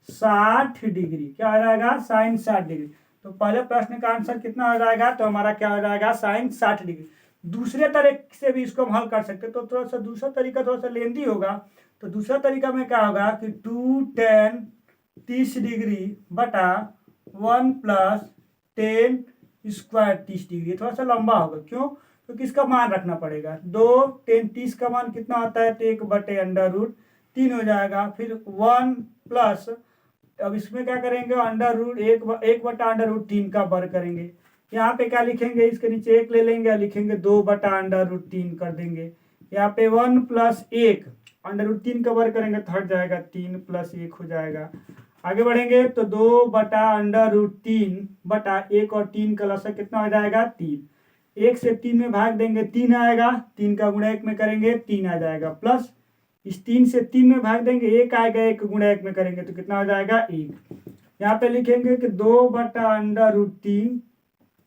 60 डिग्री। क्या हो जाएगा sin 60 डिग्री। तो पहले प्रश्न का आंसर कितना हो जाएगा तो हमारा क्या हो जाएगा sin 60 डिग्री। दूसरे तरीके से भी इसको हम हल कर सकते, तो थोड़ा सा दूसरा तरीका थोड़ा सा लेंदी होगा। तो दूसरा तरीका में क्या होगा कि 2 tan 30 डिग्री बटा 1 प्लस tan स्क्वायर 30 डिग्री, थोड़ा सा लंबा होगा। क्यों? क्योंकि इसका मान रखना पड़ेगा। 2 tan 30 का मान कितना होता है तो 1/√3 हो जाएगा। फिर 1 प्लस, अब इसमें क्या करेंगे एक बटा√3 का वर्ग करेंगे। यहाँ पे क्या लिखेंगे इसके नीचे 1 ले लेंगे, लिखेंगे 2/√3 कर देंगे। यहाँ पे 1 प्लस 1 √3 का वर्ग करेंगे तो हट जाएगा 3 प्लस 1 हो जाएगा। आगे बढ़ेंगे तो 2/√3 बटा 1 और 3 का लसा कितना हो जाएगा 3। 1 से 3 में भाग देंगे 3 आएगा, 3 का गुणा 1 में करेंगे 3 आ जाएगा, प्लस इस 3 से 3 में भाग देंगे 1 आएगा, 1 गुणा 1 में करेंगे तो कितना हो जाएगा 1। यहाँ पे लिखेंगे कि 2/√3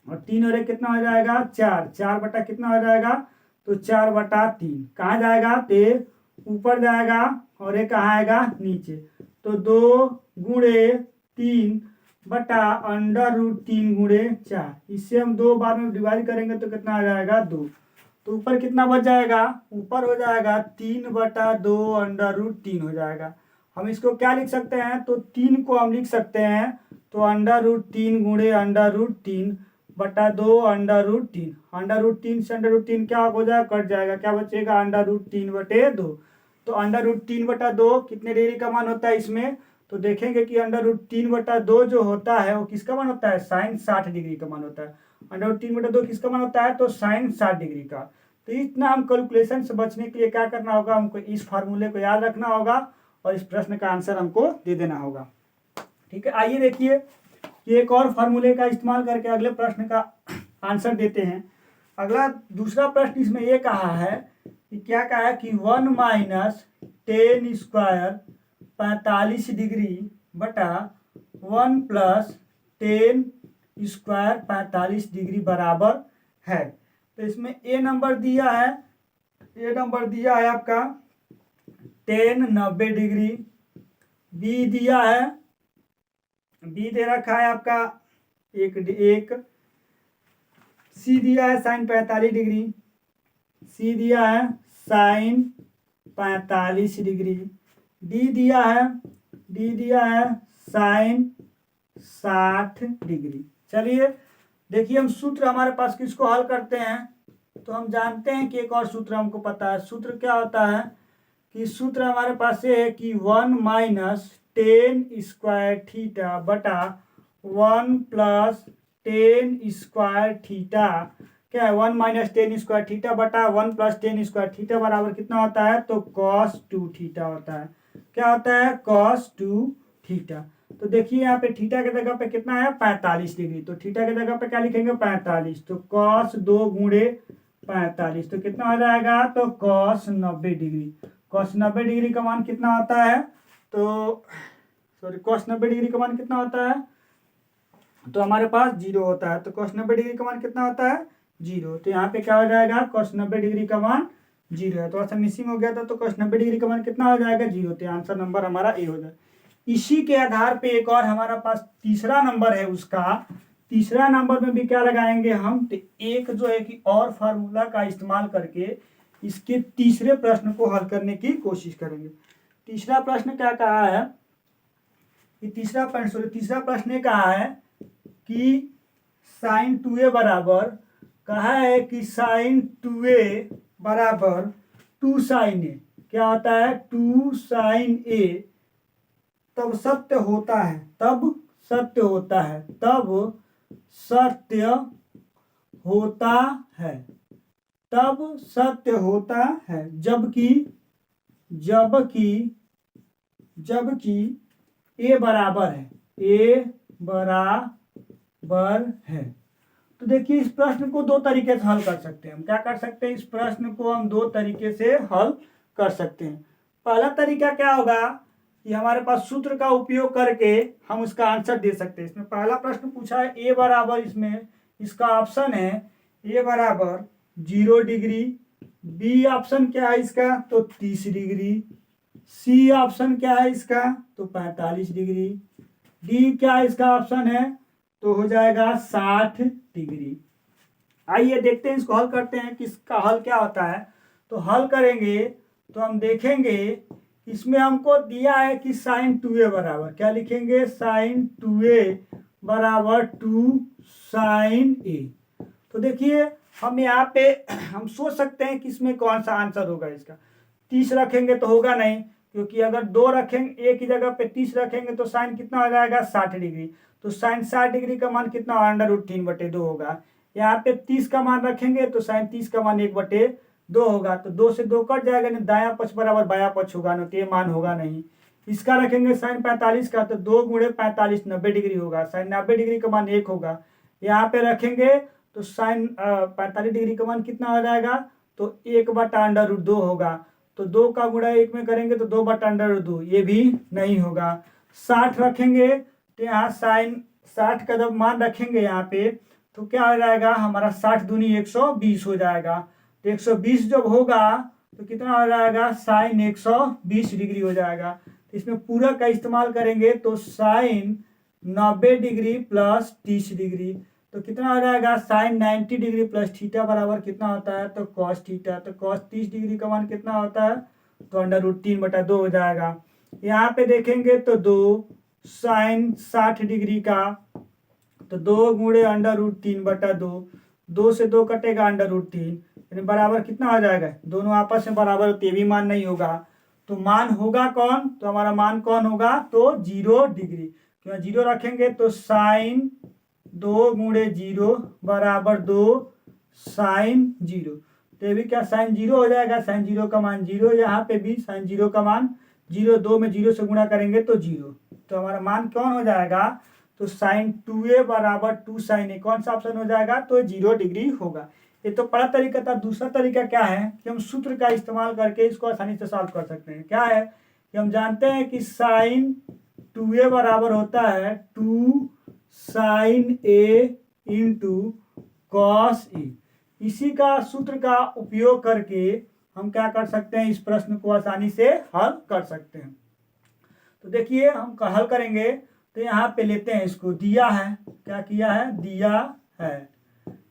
और 3 और 1 कितना हो जाएगा 4, 4 बटा कितना हो जाएगा तो 4/3। कहाँ जाएगा तो ऊपर जाएगा और ये कहाँ आएगा नीचे। तो 2 गुणे 3 बटा √3 गुणे 4, इससे हम 2 बार में डिवाइड करेंगे तो कितना आ जाएगा 2। तो ऊपर कितना बच जाएगा, ऊपर हो जाएगा 3/2 √3 हो जाएगा। हम इसको क्या लिख सकते हैं तो 3 को हम लिख सकते हैं तो √3 गुणे √3 बटा 2 √3। √3 से √3 क्या हो जाएगा कट जाएगा, क्या बचेगा √3/2। तो √3/2 कितने डिग्री का मान होता है इसमें, तो देखेंगे कि √3/2 जो होता है वो किसका मान होता है sin 60 डिग्री का मान होता है। √3/2 किसका मान होता है तो sin 60 डिग्री का। तो इतना हम कैलकुलेशन से बचने के लिए क्या करना होगा, हमको इस फार्मूले को याद रखना होगा और इस प्रश्न का आंसर हमको दे देना होगा। ठीक है, आइए देखिए कि एक और फार्मूले का इस्तेमाल करके अगले प्रश्न का आंसर देते हैं। अगला दूसरा प्रश्न इसमें ये कहा है कि क्या कहा है कि 1 माइनस tan स्क्वायर 45 डिग्री बटा 1 प्लस tan स्क्वायर 45 डिग्री बराबर है। तो इसमें ए नंबर दिया है, आपका tan 90 डिग्री, बी दिया है, बी दे रखा है आपका एक, सी दिया है sin 45 डिग्री, सी दिया है sin 45 डिग्री, डी दिया है sin 60 डिग्री। चलिए देखिए हम सूत्र हमारे पास किसको हल करते हैं, तो हम जानते हैं कि एक और सूत्र हमको पता है। सूत्र क्या होता है कि सूत्र हमारे पास ये है कि 1 माइनस tan स्क्वायर थीटा बटा 1 प्लस tan स्क्वायर थीटा, क्या है 1 माइनस tan स्क्वायर थीटा बटा 1 प्लस tan स्क्वायर थीटा बराबर कितना होता है तो cos 2 थीटा होता है। क्या होता है cos 2 थीटा। तो देखिए यहाँ पे थीटा के जगह पे कितना है 45 डिग्री, तो थीटा के जगह पे क्या लिखेंगे 45, तो cos 2 गुणे 45 तो कितना हो जाएगा तो cos 90 डिग्री। cos 90 डिग्री का मान कितना होता है तो cos 90 डिग्री का मान कितना होता है तो हमारे पास 0 होता है। तो cos 90 डिग्री का मान कितना होता है 0, तो यहाँ पे क्या हो जाएगा cos 90 डिग्री का मान 0 है, थोड़ा सा मिसिंग हो गया था। तो cos 90 डिग्री का मान कितना हो जाएगा 0, तो आंसर नंबर हमारा ए हो जाएगा। इसी के आधार पे एक और हमारा पास तीसरा नंबर है, उसका तीसरा नंबर में भी क्या लगाएंगे हम तो एक जो है कि और फार्मूला का इस्तेमाल करके इसके तीसरे प्रश्न को हल करने की कोशिश करेंगे। तीसरा प्रश्न क्या कहा है कि तीसरा प्रश्न ये कहा है कि sin 2a बराबर, कहा है कि sin 2a बराबर 2 sin a, क्या होता है 2 sin a तब सत्य होता है, तब सत्य होता है, तब सत्य होता है, जबकि ए बराबर है, ए बराबर है। तो देखिए इस प्रश्न को दो तरीके से हल कर सकते हैं हम। क्या कर सकते हैं, इस प्रश्न को हम दो तरीके से हल कर सकते हैं। पहला तरीका क्या होगा कि हमारे पास सूत्र का उपयोग करके हम उसका आंसर दे सकते हैं। इसमें पहला प्रश्न पूछा है ए बराबर, इसमें इसका ऑप्शन है ए बराबर 0 डिग्री, बी ऑप्शन क्या है इसका तो 30 डिग्री, सी ऑप्शन क्या है इसका तो 45 डिग्री, डी क्या इसका ऑप्शन है तो हो जाएगा 60 डिग्री। आइए देखते हैं, इसको हल करते हैं कि इसका हल क्या होता है। तो हल करेंगे तो हम देखेंगे इसमें हमको दिया है कि साइन 2a बराबर क्या लिखेंगे, साइन 2a बराबर 2 साइन a। तो देखिए हम यहाँ पे हम सोच सकते हैं कि इसमें कौन सा आंसर होगा इसका। 30 रखेंगे तो होगा नहीं, क्योंकि अगर 2 रखेंगे एक ही जगह पे 30 रखेंगे तो साइन कितना हो जाएगा 60 डिग्री। तो साइन 60 डिग्री का मान कितना √3/2 होगा। यहाँ पे 30 का मान रखेंगे तो साइन 30 का मान 1/2 होगा। तो 2 से 2 कट जाएगा, नहीं दायां पक्ष बराबर बायां पक्ष होगा, ना तो ये मान होगा नहीं। इसका रखेंगे साइन 45 का तो 2 × 45 90 डिग्री होगा, साइन 90 डिग्री का मान 1 होगा। यहाँ पे रखेंगे तो साइन 45 डिग्री का मान कितना हो जाएगा तो 1/√2 होगा। तो 2 का गुणा 1 में करेंगे तो 2/√2, ये भी नहीं होगा। 60 रखेंगे तो यहाँ साइन 60 का जब मान रखेंगे यहाँ पे तो क्या हो जाएगा हमारा 60 दूनी 120 हो जाएगा। तो 120 जब होगा तो कितना हो जाएगा साइन 120 डिग्री हो जाएगा। तो इसमें पूरा का इस्तेमाल करेंगे तो साइन 90 डिग्री प्लस 30 डिग्री तो कितना हो जाएगा साइन 90 डिग्री प्लस थीटा बराबर कितना होता है तो कॉस थीटा। तो कॉस 30 डिग्री का मान कितना होता है तो √3/2 हो जाएगा। यहाँ पे देखेंगे तो 2 साइन 60 डिग्री का तो 2 × √3/2, 2 से 2 कटेगा √3, यानी बराबर कितना हो जाएगा, दोनों आपस में बराबर होते भी मान नहीं होगा। तो मान होगा कौन, तो हमारा मान कौन होगा तो 0 डिग्री। क्यों 0 रखेंगे तो साइन 2 × 0 बराबर 2 साइन 0। तो ये भी क्या साइन 0 हो जाएगा, साइन 0 का मान 0, यहाँ पे भी साइन 0 का मान 0, 2 में 0 से गुणा करेंगे तो 0। तो हमारा मान कौन हो जाएगा तो साइन 2a बराबर 2 साइन a, कौन सा ऑप्शन हो जाएगा तो 0 डिग्री होगा। ये तो पहला तरीका था। दूसरा तरीका क्या है कि हम सूत्र का इस्तेमाल करके इसको आसानी से सॉल्व कर सकते हैं। क्या है कि हम जानते हैं कि साइन 2a बराबर होता है 2 sine a into cos a। इसी का सूत्र का उपयोग करके हम क्या कर सकते हैं, इस प्रश्न को आसानी से हल कर सकते हैं। तो देखिए हम हल करेंगे तो यहाँ पे लेते हैं, इसको दिया है, क्या किया है दिया है,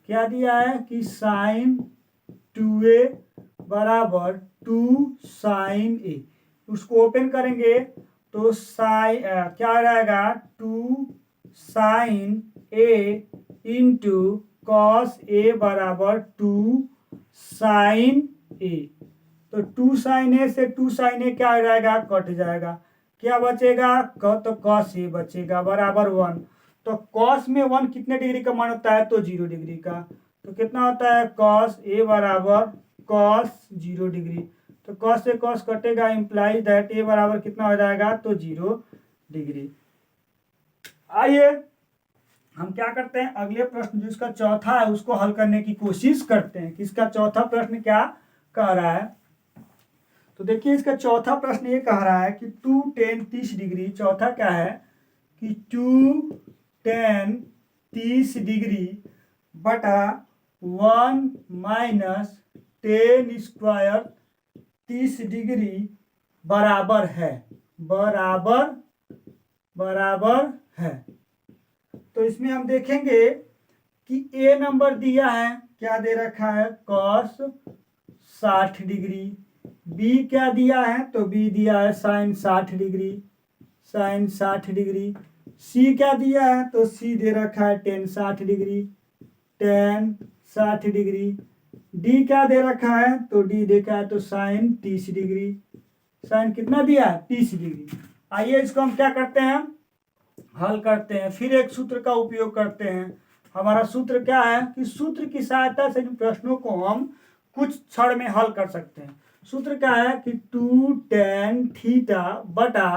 क्या दिया है कि साइन 2a बराबर 2 साइन a। उसको ओपन करेंगे तो साइन क्या आ जाएगा 2 sine a into cos a बराबर 2 साइन a। तो 2 साइन a से 2 साइन a क्या आ जाएगा कट जाएगा, क्या बचेगा तो कॉस a बचेगा बराबर 1। तो कॉस में 1 कितने डिग्री का मान होता है तो 0 डिग्री का। तो कितना होता है कॉस a बराबर कॉस 0 डिग्री। तो कॉस से कॉस कटेगा, इंप्लाइज दैट a बराबर कितना हो जाएगा तो 0 डिग्री। आइए हम क्या करते हैं, अगले प्रश्न जिसका चौथा है उसको हल करने की कोशिश करते हैं कि इसका चौथा प्रश्न क्या कह रहा है। तो देखिए इसका चौथा प्रश्न ये कह रहा है कि 2 tan 30 डिग्री, चौथा क्या है कि 2 tan 30 डिग्री बटा 1 माइनस टेन स्क्वायर 30 डिग्री बराबर है, बराबर है। तो इसमें हम देखेंगे कि ए नंबर दिया है, क्या दे रखा है कॉस 60 डिग्री, बी क्या दिया है तो बी दिया है साइन 60 डिग्री, साइन 60 डिग्री, सी क्या दिया है तो सी दे रखा है ten 60 degree, ten 60 degree, D क्या दे रखा है तो डी देखा है तो साइन 30 डिग्री, साइन कितना दिया है 30 डिग्री। आइए इसको हम क्या करते हैं हल करते हैं, फिर एक सूत्र का उपयोग करते हैं। हमारा सूत्र क्या है कि सूत्र की सहायता से इन प्रश्नों को हम कुछ क्षण में हल कर सकते हैं। सूत्र क्या है कि 2 tan थीटा बटा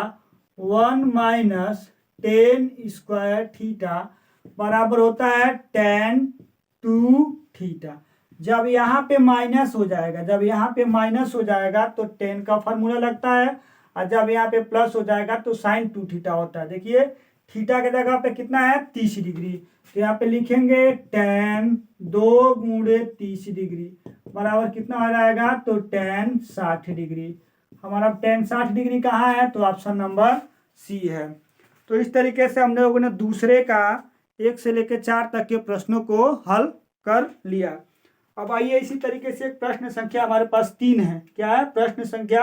1 माइनस टेन स्क्वायर थीटा बराबर होता है tan 2 थीटा। जब यहाँ पे माइनस हो जाएगा, तो टेन का फॉर्मूला लगता है, और जब यहाँ पे प्लस हो जाएगा तो साइन 2 थीटा होता है। देखिए थीटा के जगह पे कितना है 30 डिग्री, तो यहाँ पे लिखेंगे tan 2 गुणे 30 डिग्री बराबर कितना हो जाएगा, तो tan 60 डिग्री। हमारा tan 60 डिग्री कहाँ है, तो ऑप्शन नंबर सी है। तो इस तरीके से हम लोगों ने दूसरे का 1 से लेकर 4 तक के प्रश्नों को हल कर लिया। अब आइए इसी तरीके से प्रश्न संख्या हमारे पास 3 है। क्या है, प्रश्न संख्या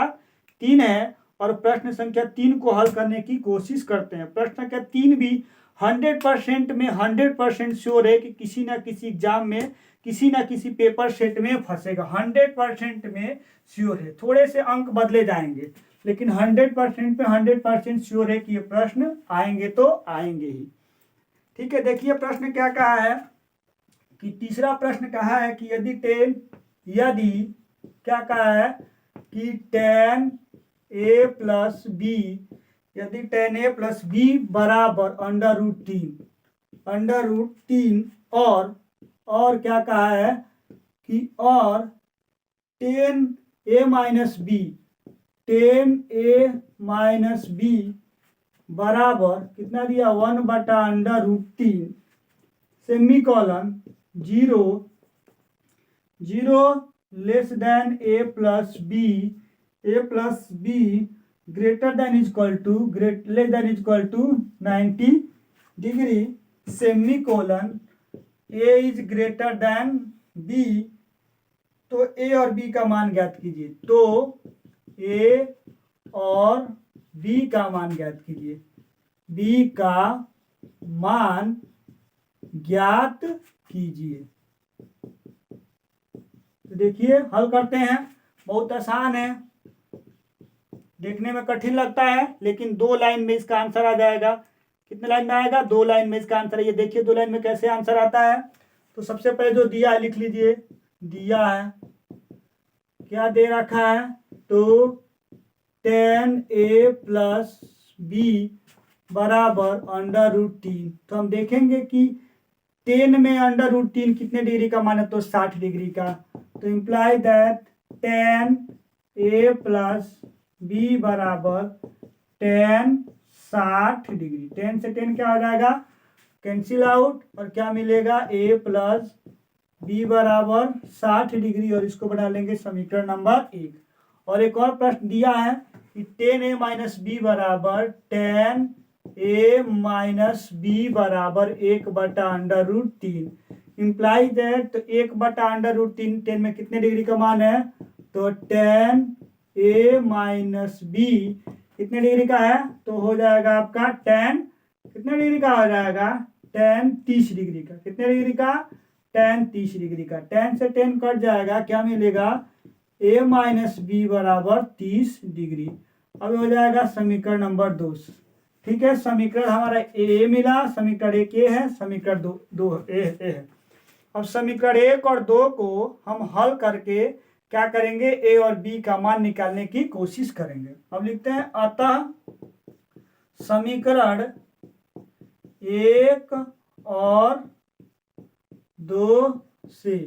3 है, और प्रश्न संख्या 3 को हल करने की कोशिश करते हैं। प्रश्न संख्या 3 भी 100% में 100% श्योर है कि किसी ना किसी एग्जाम में, किसी ना किसी पेपर सेट में फंसेगा। 100% में श्योर है, थोड़े से अंक बदले जाएंगे, लेकिन 100% पे 100% श्योर है कि ये प्रश्न आएंगे तो आएंगे ही। ठीक है, देखिए प्रश्न क्या कहा है कि तीसरा प्रश्न कहा है कि यदि क्या कहा है कि tan a प्लस बी, यदि tan a प्लस बी बराबर √3 और क्या कहा है कि और tan a माइनस बी बराबर कितना दिया 1/√3 semicolon 0 less than a plus B greater than less than equal to 90 degree semicolon a is greater than b। तो a और b का मान ज्ञात कीजिए। तो a और b का मान ज्ञात कीजिए, b का मान ज्ञात कीजिए। तो देखिए हल करते हैं, बहुत आसान है, देखने में कठिन लगता है, लेकिन 2 लाइन में इसका आंसर आ जाएगा। कितने लाइन में आएगा, 2 लाइन में इसका आंसर है। ये देखिए 2 लाइन में कैसे आंसर आता है। तो सबसे पहले जो दिया है लिख लीजिए, दिया है क्या दे रखा है, तो tan a प्लस बी बराबर √3। तो हम देखेंगे कि 10 में √3 कितने डिग्री का मान है, तो 60 डिग्री का। तो imply that tan a plus B बराबर tan 60 डिग्री। 10 से 10 क्या हो जाएगा, कैंसिल आउट, और क्या मिलेगा a प्लस बी बराबर 60 डिग्री, और इसको बना लेंगे समीकरण नंबर 1। और एक और प्रश्न दिया है कि tan a माइनस बी बराबर tan a माइनस बी बराबर 1/√3 इम्प्लाई दैट 1/√3 10 में कितने डिग्री का मान है, तो tan a माइनस बी कितने डिग्री का है, तो हो जाएगा आपका tan कितने डिग्री का हो जाएगा, tan 30 डिग्री का। कितने डिग्री का, tan 30 डिग्री का। tan से 10 कट जाएगा, क्या मिलेगा, a माइनस बी बराबर 30 डिग्री। अब हो जाएगा समीकरण नंबर 2। ठीक है, समीकरण हमारा ए मिला, समीकरण 1 ए है, समीकरण 2 ए है। अब समीकरण 1 और 2 को हम हल करके क्या करेंगे, ए और बी का मान निकालने की कोशिश करेंगे। अब लिखते हैं, अतः समीकरण 1 और 2 से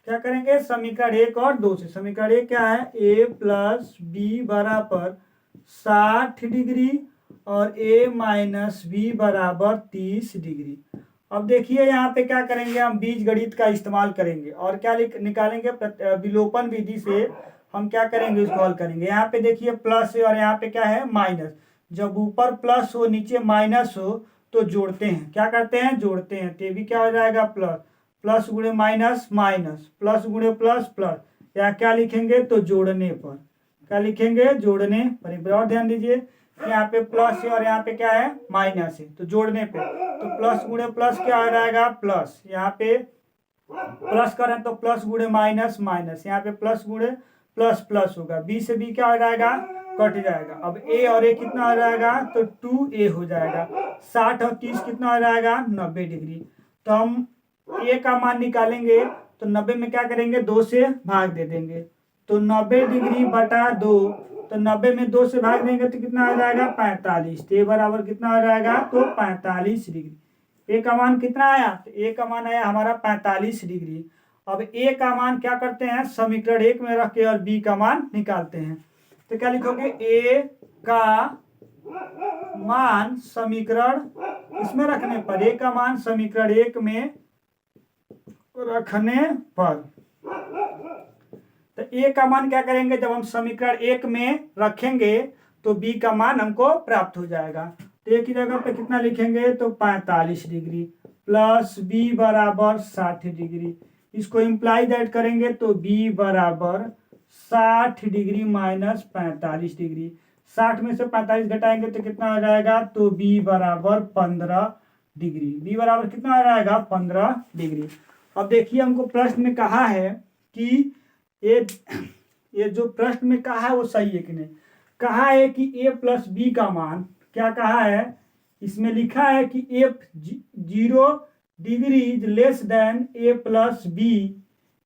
क्या करेंगे, समीकरण 1 और 2 से। समीकरण 1 क्या है, a प्लस बी बराबर 60 डिग्री और a माइनस बी बराबर 30 डिग्री। अब देखिए यहाँ पे क्या करेंगे, हम बीज गणित का इस्तेमाल करेंगे और क्या निकालेंगे, विलोपन विधि से हम क्या करेंगे, इसको हल करेंगे। यहाँ पे देखिए प्लस है और यहाँ पे क्या है, माइनस। जब ऊपर प्लस हो नीचे माइनस हो तो जोड़ते हैं, क्या करते हैं, जोड़ते हैं। तो ये भी क्या हो जाएगा, प्लस गुणे माइनस माइनस, प्लस गुणे प्लस प्लस, या क्या लिखेंगे, तो जोड़ने पर। क्या लिखेंगे, जोड़ने पर। एक बार और ध्यान दीजिए, यहाँ पे प्लस है और यहाँ पे क्या है, माइनस है, तो जोड़ने पे तो प्लस गुणे प्लस क्या हो जाएगा, प्लस। यहाँ पे प्लस करें तो प्लस गुणे माइनस माइनस, यहाँ पे प्लस गुणे प्लस प्लस होगा। बी से बी क्या हो जाएगा, कट जाएगा। अब ए और ए कितना हो जाएगा, तो 2a हो जाएगा। 60 और 30 कितना हो जाएगा, 90 डिग्री। तो हम ए का मान निकालेंगे तो 90 में क्या करेंगे, 2 से भाग दे देंगे, तो 90 डिग्री बटा 2, तो 90 में 2 से भाग देंगे तो कितना आ जाएगा 45, तो ए बराबर कितना आ जाएगा, तो 45 डिग्री। ए का मान कितना आया, तो ए का मान आया हमारा 45 डिग्री। अब ए का मान क्या करते हैं, समीकरण 1 में रख के और बी का मान निकालते हैं। तो क्या लिखोगे, ए का मान समीकरण इसमें रखने पर, ए का मान समीकरण 1 में रखने पर, तो ए का मान क्या करेंगे, जब हम समीकरण 1 में रखेंगे तो बी का मान हमको प्राप्त हो जाएगा। तो ए की जगह पे कितना लिखेंगे, तो 45 डिग्री प्लस बी बराबर 60 डिग्री। इसको इम्प्लाई दैट करेंगे तो बी बराबर 60 डिग्री माइनस 45 डिग्री। 60 में से 45 घटाएंगे तो कितना आ जाएगा, तो बी बराबर 15 डिग्री। बी बराबर कितना आ जाएगा, 15 डिग्री। अब देखिए हमको प्रश्न में कहा है कि ये जो प्रश्न में कहा है वो सही है कि नहीं। कहा है कि ए प्लस बी का मान, क्या कहा है, इसमें लिखा है कि A 0 degree is less than A plus B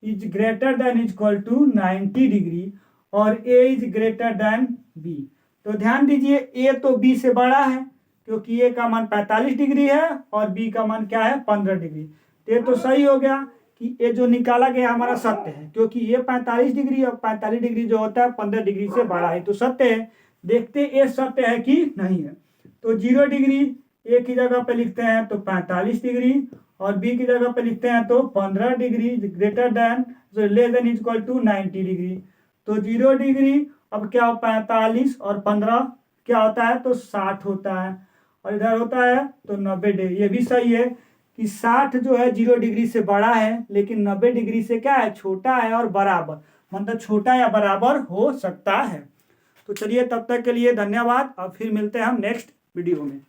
is greater than is equal to 90 degree और A is greater than B. तो ध्यान दीजिए, ए तो बी से बड़ा है क्योंकि ए का मान 45 डिग्री है और बी का मान क्या है, 15 डिग्री। तो ये तो सही हो गया कि ये जो निकाला गया हमारा सत्य है, क्योंकि ये 45 डिग्री और 45 डिग्री जो होता है 15 डिग्री से बड़ा है, तो सत्य है। देखते ये सत्य है कि नहीं है। तो 0 डिग्री ए की जगह पे लिखते हैं तो 45 डिग्री और बी की जगह पे लिखते हैं तो 15 degree greater than less than is equal to 90 degree. तो 0 डिग्री अब क्या, 45 और 15 क्या होता है, तो 60 होता है, और इधर होता है तो 90 डिग्री। ये भी सही है कि 60 जो है 0 डिग्री से बड़ा है, लेकिन 90 डिग्री से क्या है, छोटा है और बराबर, मतलब छोटा या बराबर हो सकता है। तो चलिए तब तक के लिए धन्यवाद, और फिर मिलते हैं हम नेक्स्ट वीडियो में।